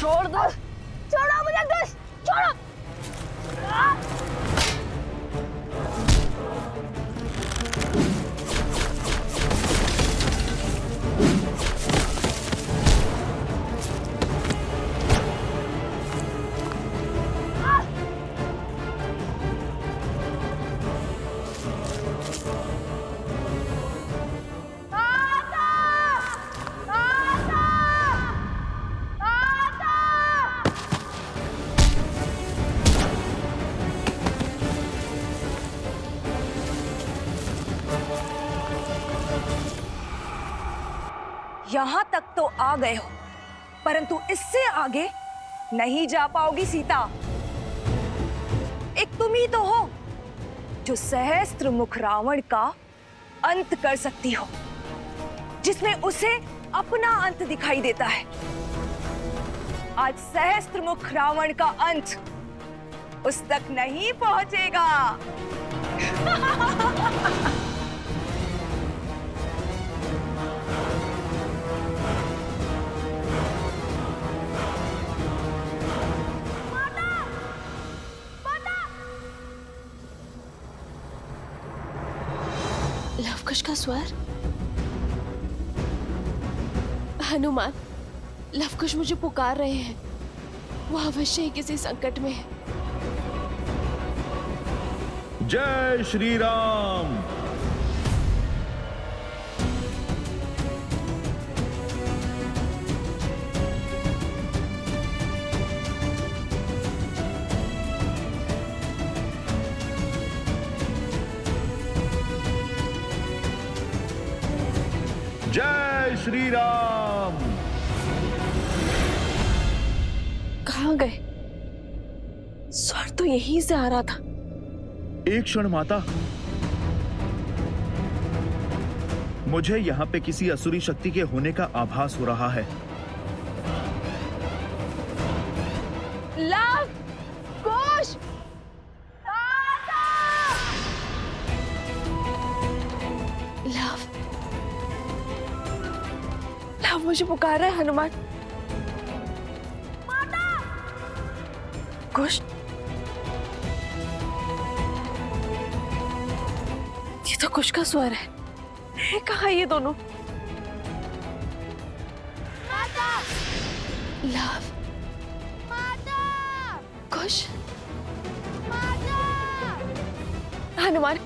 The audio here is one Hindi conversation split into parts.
छोड़ दो, छोड़ो मुझे दुष्ट, छोड़ो। यहां तक तो आ गए हो, परंतु इससे आगे नहीं जा पाओगी सीता। एक तुम ही तो हो जो सहस्त्र मुख रावण का अंत कर सकती हो, जिसमें उसे अपना अंत दिखाई देता है। आज सहस्त्र मुख रावण का अंत उस तक नहीं पहुंचेगा। लवकुश का स्वर। हनुमान, लवकुश मुझे पुकार रहे हैं। वो अवश्य ही किसी संकट में है। जय श्री राम। जय श्री राम। कहाँ गए? स्वर तो यहीं से आ रहा था। एक क्षण माता, मुझे यहाँ पे किसी असुरी शक्ति के होने का आभास हो रहा है। लव कुश, लव, लव मुझे पुकार रहा है। हनुमान, कुश, ये तो कुश का स्वर है कहाँ ये दोनों? लव, कुश, हनुमान,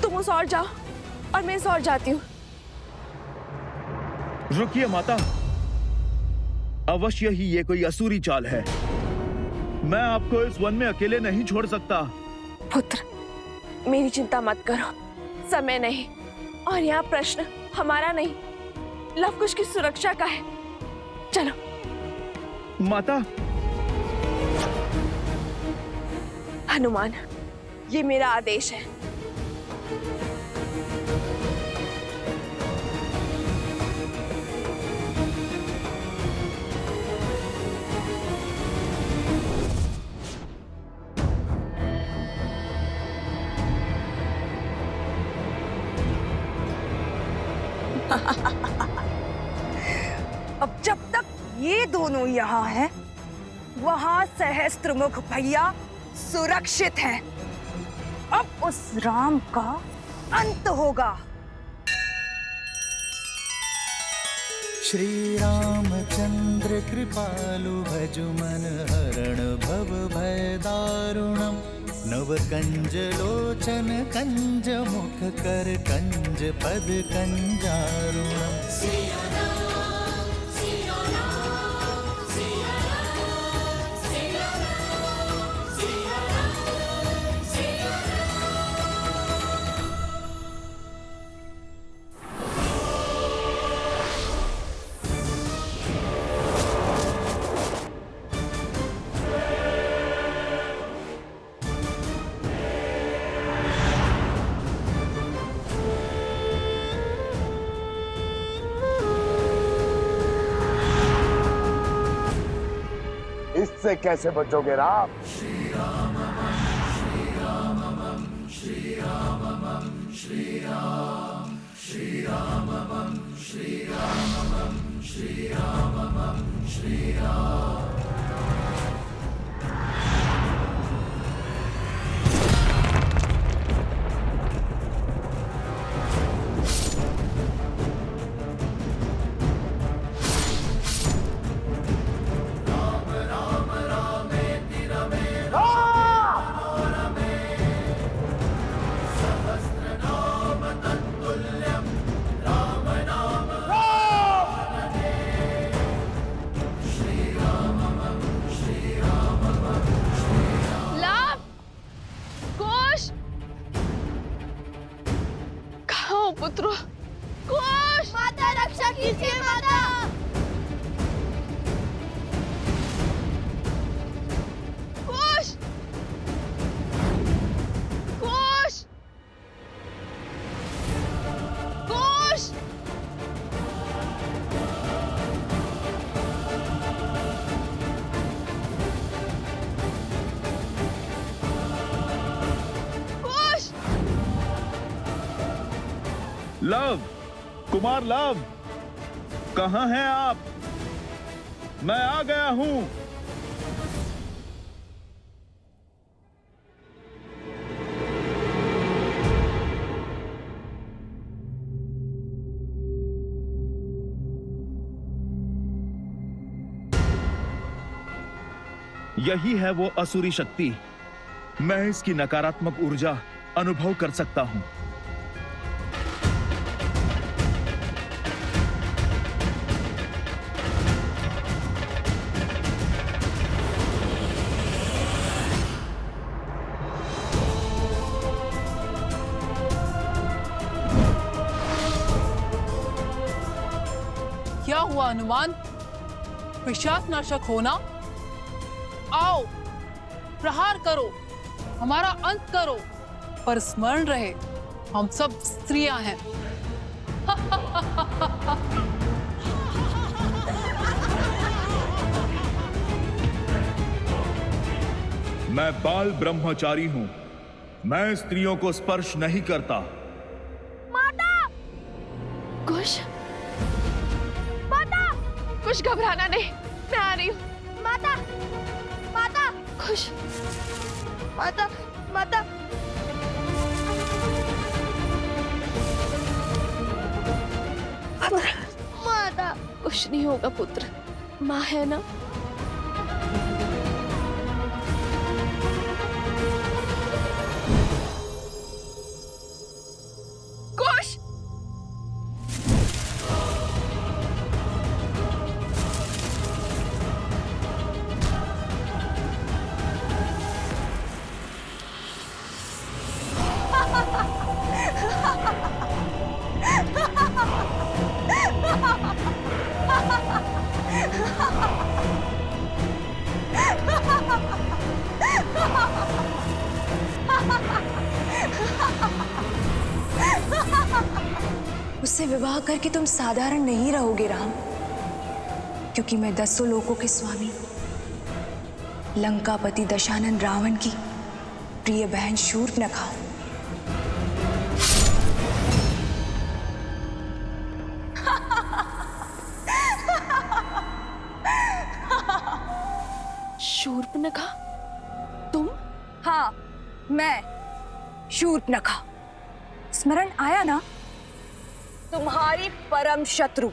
तुम उस ओर जाओ और मैं इस ओर जाती हूँ। रुकिए माता, अवश्य ही ये कोई असुरी चाल है। मैं आपको इस वन में अकेले नहीं छोड़ सकता। पुत्र, मेरी चिंता मत करो, समय नहीं और यहाँ प्रश्न हमारा नहीं, लवकुश की सुरक्षा का है। चलो। माता, हनुमान, ये मेरा आदेश है। अब जब तक ये दोनों यहाँ हैं, वहां सहस्त्रमुख भैया सुरक्षित हैं। अब उस राम का अंत होगा। श्री रामचंद्र कृपालु भजु मन हरण भव भय दारुणम। नव कंज लोचन कंज मुख कर कंज पद कंजारुणम। इससे कैसे बचोगे राम? लव, कुश, कहाँ हो पुत्र? कुश, माता रक्षा कीजिए माता। कुश, कुश, कुश, कुश। लव, कुमार लव, कहाँ हैं आप? मैं आ गया हूं। यही है वो असुरी शक्ति। मैं इसकी नकारात्मक ऊर्जा अनुभव कर सकता हूं। क्या हुआ हनुमान? पिशाच नाशक होना? आओ, प्रहार करो, हमारा अंत करो, पर स्मरण रहे हम सब स्त्रियां हैं। मैं बाल ब्रह्मचारी हूं। मैं स्त्रियों को स्पर्श नहीं करता। कुश, माता, कुछ घबराना नहीं, मैं आ रही हूँ। माता, माता, कुश, माता, माता। माता, कुछ नहीं होगा पुत्र, माँ है ना। कुश, उससे विवाह करके तुम साधारण नहीं रहोगे राम, क्योंकि मैं 10 लोकों के स्वामी लंकापति दशानन रावण की प्रिय बहन शूर्पणखा हूं। शूर्पणखा, तुम? हाँ, मैं शूर्पणखा। स्मरण आया ना? तुम्हारी परम शत्रु।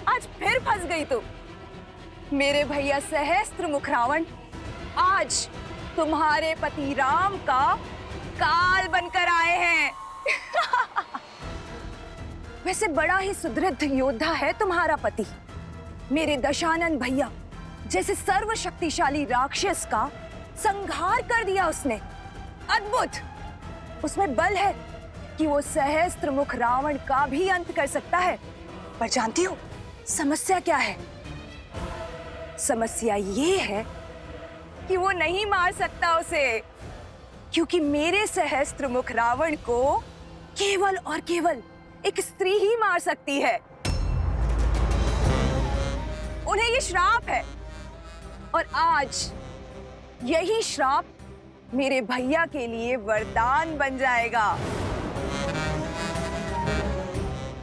आज फिर फंस गई तुम। मेरे भैया सहस्त्रमुख रावण आज तुम्हारे पति राम का काल बनकर आए हैं। वैसे बड़ा ही सुदृढ़ योद्धा है तुम्हारा पति। मेरे दशानन भैया जैसे सर्वशक्तिशाली राक्षस का संहार कर दिया उसने। अद्भुत! उसमें बल है कि वो सहस्त्रमुख रावण का भी अंत कर सकता है। पर जानती हो समस्या क्या है? समस्या ये है कि वो नहीं मार सकता उसे, क्योंकि मेरे सहस्त्रमुख रावण को केवल और केवल एक स्त्री ही मार सकती है। उन्हें ये श्राप है और आज यही श्राप मेरे भैया के लिए वरदान बन जाएगा।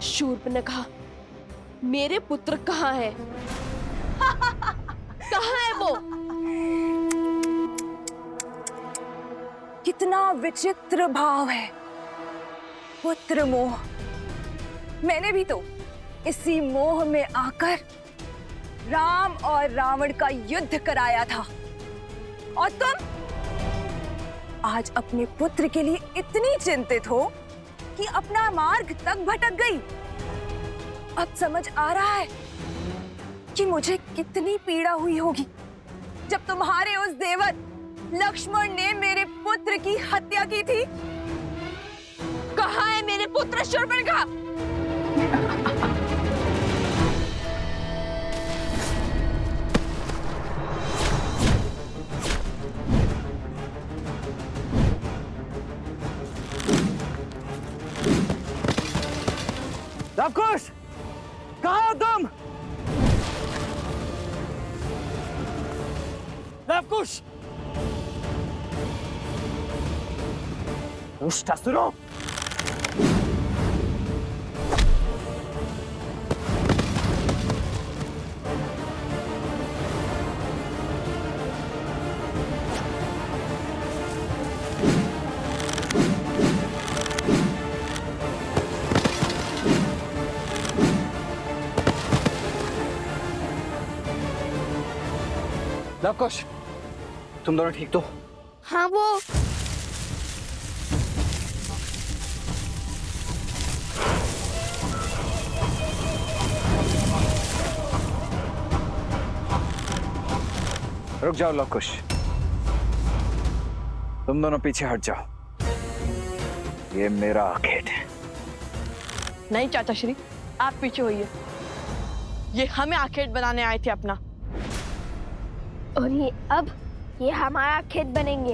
शूर्पणखा, मेरे पुत्र कहाँ है? कहाँ है वो? कितना विचित्र भाव है, पुत्र मोह। मैंने भी तो इसी मोह में आकर राम और रावण का युद्ध कराया था, और तुम आज अपने पुत्र के लिए इतनी चिंतित हो कि अपना मार्ग तक भटक गई। अब समझ आ रहा है कि मुझे कितनी पीड़ा हुई होगी जब तुम्हारे उस देवर लक्ष्मण ने मेरे पुत्र की हत्या की थी। कहाँ है मेरे पुत्र शूर्पणखा? लवकुश, कहाँ हो तुम? लवकुश, दुष्टासुरों! लवकुश, तुम दोनों ठीक तो? हाँ वो रुक जाओ लवकुश, तुम दोनों पीछे हट जाओ। ये मेरा आखेट है। नहीं चाचा श्री, आप पीछे होइए। ये हमें आखेट बनाने आए थे अपना। और ये हमारा खेत बनेंगे।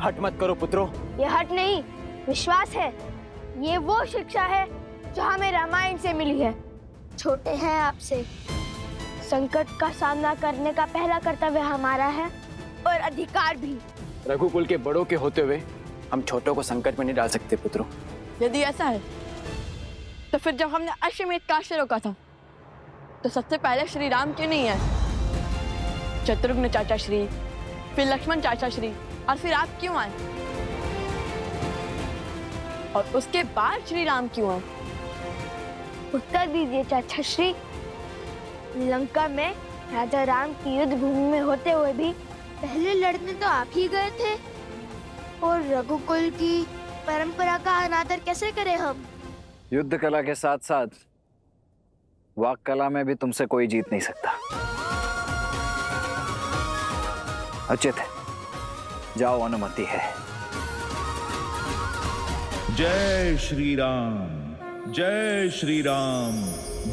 हट मत करो पुत्रों। ये हट नहीं, विश्वास है। ये वो शिक्षा है जो हमें रामायण से मिली है। छोटे हैं आपसे, संकट का सामना करने का पहला कर्तव्य हमारा है, और अधिकार भी। रघुकुल के बड़ों के होते हुए हम छोटों को संकट में नहीं डाल सकते पुत्रों। यदि ऐसा है तो फिर जब हमने अश्वमेध काश्य रोका था तो सबसे पहले श्री राम क्यों नहीं है? शत्रुघ्न चाचा श्री, फिर लक्ष्मण चाचा श्री, और फिर आप क्यों आए? और उसके बाद श्री राम क्यों आए? उत्तर दीजिए चाचा श्री। लंका में राजा राम की युद्ध भूमि में होते हुए भी पहले लड़ने तो आप ही गए थे, और रघुकुल की परंपरा का अनादर कैसे करें हम? युद्ध कला के साथ साथ वाक कला में भी तुमसे कोई जीत नहीं सकता। उचित है, जाओ, अनुमति है। जय श्री राम, जय श्री राम,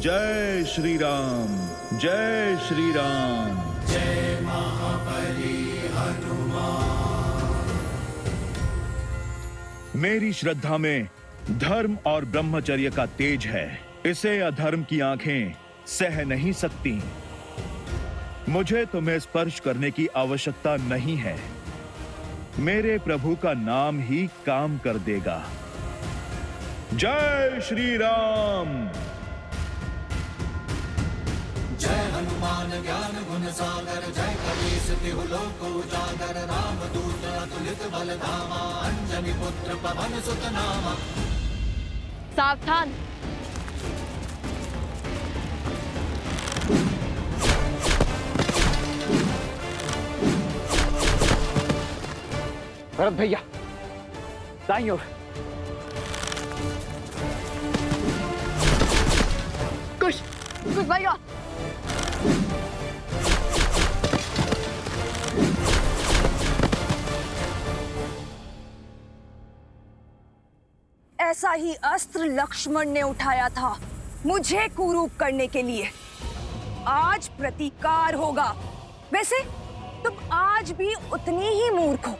जय श्री राम, जय श्री राम। जय महाबली हनुमान। मेरी श्रद्धा में धर्म और ब्रह्मचर्य का तेज है। इसे अधर्म की आंखें सह नहीं सकती। मुझे तुम्हें स्पर्श करने की आवश्यकता नहीं है। मेरे प्रभु का नाम ही काम कर देगा। जय श्री राम। जय हनुमान ज्ञान गुण सागर, जय कपीस तिहु लोक उजागर, रामदूत अतुलित बल धामा, अंजनी पुत्र पवन सुत नामा। सावधान! भरत भैया, दाईं ओर। कुश भैया, ऐसा ही अस्त्र लक्ष्मण ने उठाया था मुझे कुरूप करने के लिए। आज प्रतिकार होगा। वैसे तुम आज भी उतनी ही मूर्ख हो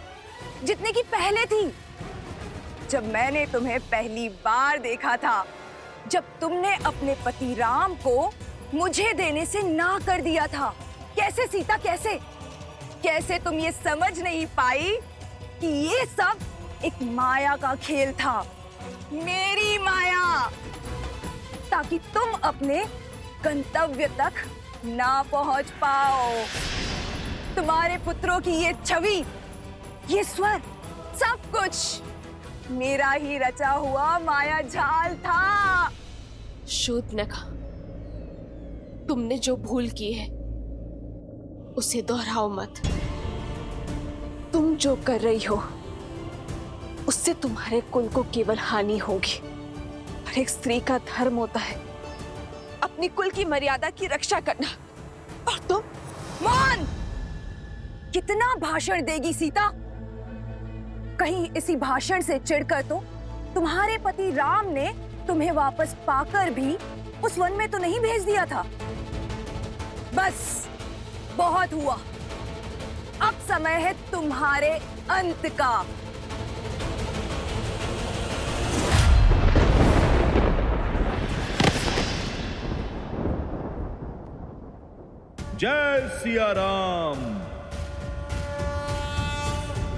जितने की पहले थी। जब मैंने तुम्हें पहली बार देखा था, जब तुमने अपने पति राम को मुझे देने से ना कर दिया था। कैसे सीता, कैसे तुम ये समझ नहीं पाई कि ये सब एक माया का खेल था। मेरी माया। ताकि तुम अपने गंतव्य तक ना पहुंच पाओ। तुम्हारे पुत्रों की ये छवि, ये स्वर, सब कुछ मेरा ही रचा हुआ माया जाल था। शूर्पणखा, तुमने जो भूल की है उसे दोहराओ मत। तुम जो कर रही हो उससे तुम्हारे कुल को केवल हानि होगी। और एक स्त्री का धर्म होता है अपनी कुल की मर्यादा की रक्षा करना। और तुम मौन! कितना भाषण देगी सीता? कहीं इसी भाषण से चिढ़कर तो तुम्हारे पति राम ने तुम्हें वापस पाकर भी उस वन में तो नहीं भेज दिया था। बस बहुत हुआ, अब समय है तुम्हारे अंत का। जय सिया राम।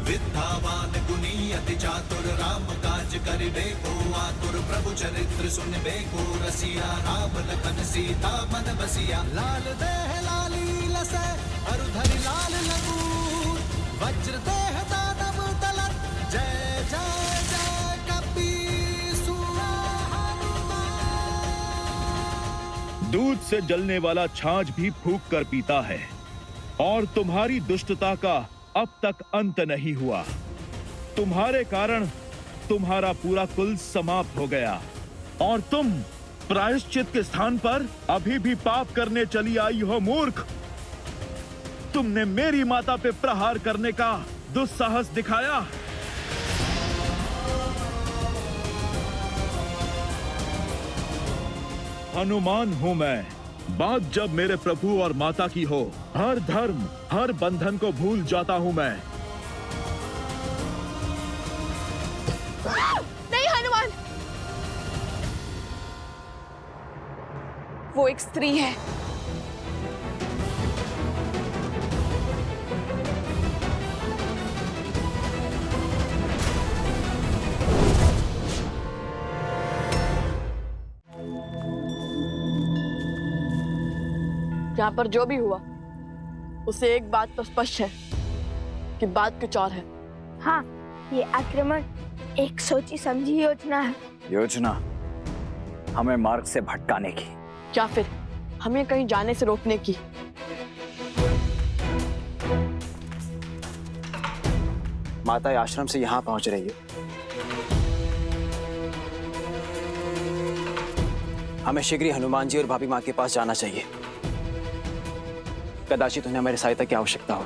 विद्यावान गुणी अति चातुर राम काज करिबे को आतुर प्रभु चरित्र सुनबे को रसिया राम लखन सीता मन बसिया लाल देह लाली लसै अरुधरि लाल लगूर वज्र देह दानव तलत जय जय जय कपीसुर। दूध से जलने वाला छाछ भी फूंक कर पीता है और तुम्हारी दुष्टता का अब तक अंत नहीं हुआ। तुम्हारे कारण तुम्हारा पूरा कुल समाप्त हो गया और तुम प्रायश्चित के स्थान पर अभी भी पाप करने चली आई हो मूर्ख। तुमने मेरी माता पे प्रहार करने का दुस्साहस दिखाया। हनुमान हूं मैं। बात जब मेरे प्रभु और माता की हो, हर धर्म, हर बंधन को भूल जाता हूं मैं। नहीं हनुमान, वो एक स्त्री है। यहाँ पर जो भी हुआ उसे एक बात तो स्पष्ट है कि बात कुछ और है। हाँ, ये आक्रमण एक सोची समझी योजना है। योजना हमें मार्ग से भटकाने की, क्या फिर हमें कहीं जाने से रोकने की? माता आश्रम से यहाँ पहुंच रही है। हमें शीघ्र ही हनुमान जी और भाभी माँ के पास जाना चाहिए। कदाचित उन्हें हमारी सहायता की आवश्यकता हो।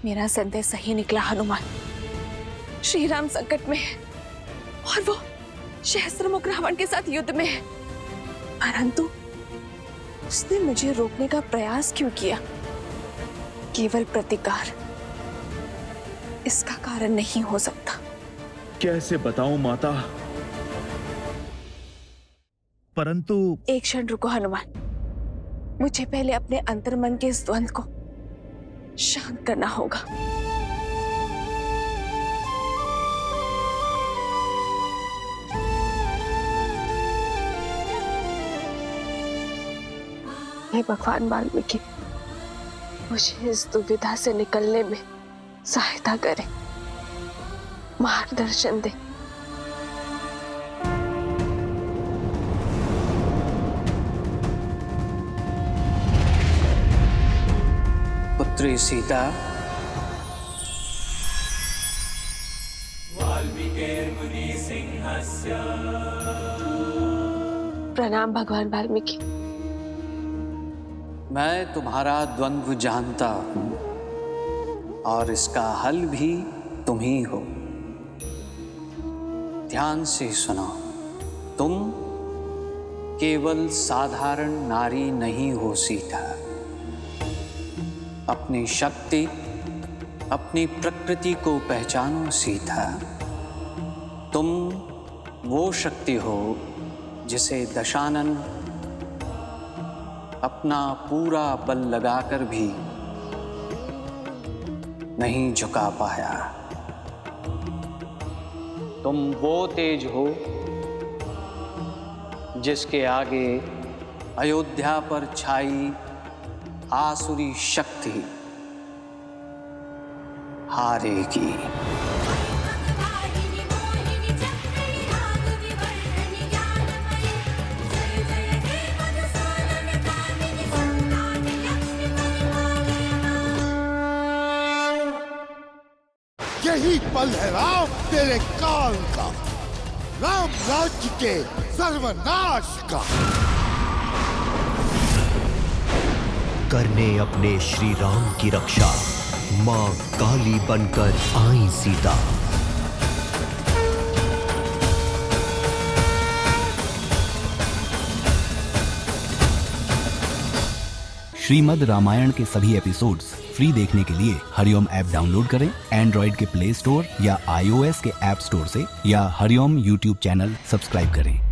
मेरा संदेह सही निकला हनुमान। श्री राम संकट में है और वो सहस्त्रमुख रावण के साथ युद्ध में है, परंतु उसने मुझे रोकने का प्रयास क्यों किया? केवल प्रतिकार इसका कारण नहीं हो सकता। कैसे बताऊं माता, परंतु एक क्षण रुको हनुमान, मुझे पहले अपने अंतर्मन के इस द्वंद्व को शांत करना होगा। हे भगवान वाल्मीकि, मुझे इस दुविधा से निकलने में सहायता करें, मार्गदर्शन दे। पुत्री सीता, प्रणाम भगवान वाल्मीकि। मैं तुम्हारा द्वंद्व जानता हूं और इसका हल भी तुम ही हो। ध्यान से सुनो, तुम केवल साधारण नारी नहीं हो सीता। अपनी शक्ति, अपनी प्रकृति को पहचानो सीता। तुम वो शक्ति हो जिसे दशानन अपना पूरा बल लगाकर भी नहीं झुका पाया। तुम वो तेज हो जिसके आगे अयोध्या पर छाई आसुरी शक्ति हारेगी। यही पल है राम तेरे काल का, राम राज्य के सर्वनाश का। करने अपने श्री राम की रक्षा, मां काली बनकर आई सीता। श्रीमद् रामायण के सभी एपिसोड्स फ्री देखने के लिए हरिओम ऐप डाउनलोड करें एंड्रॉइड के प्ले स्टोर या iOS के ऐप स्टोर से, या हरिओम यूट्यूब चैनल सब्सक्राइब करें।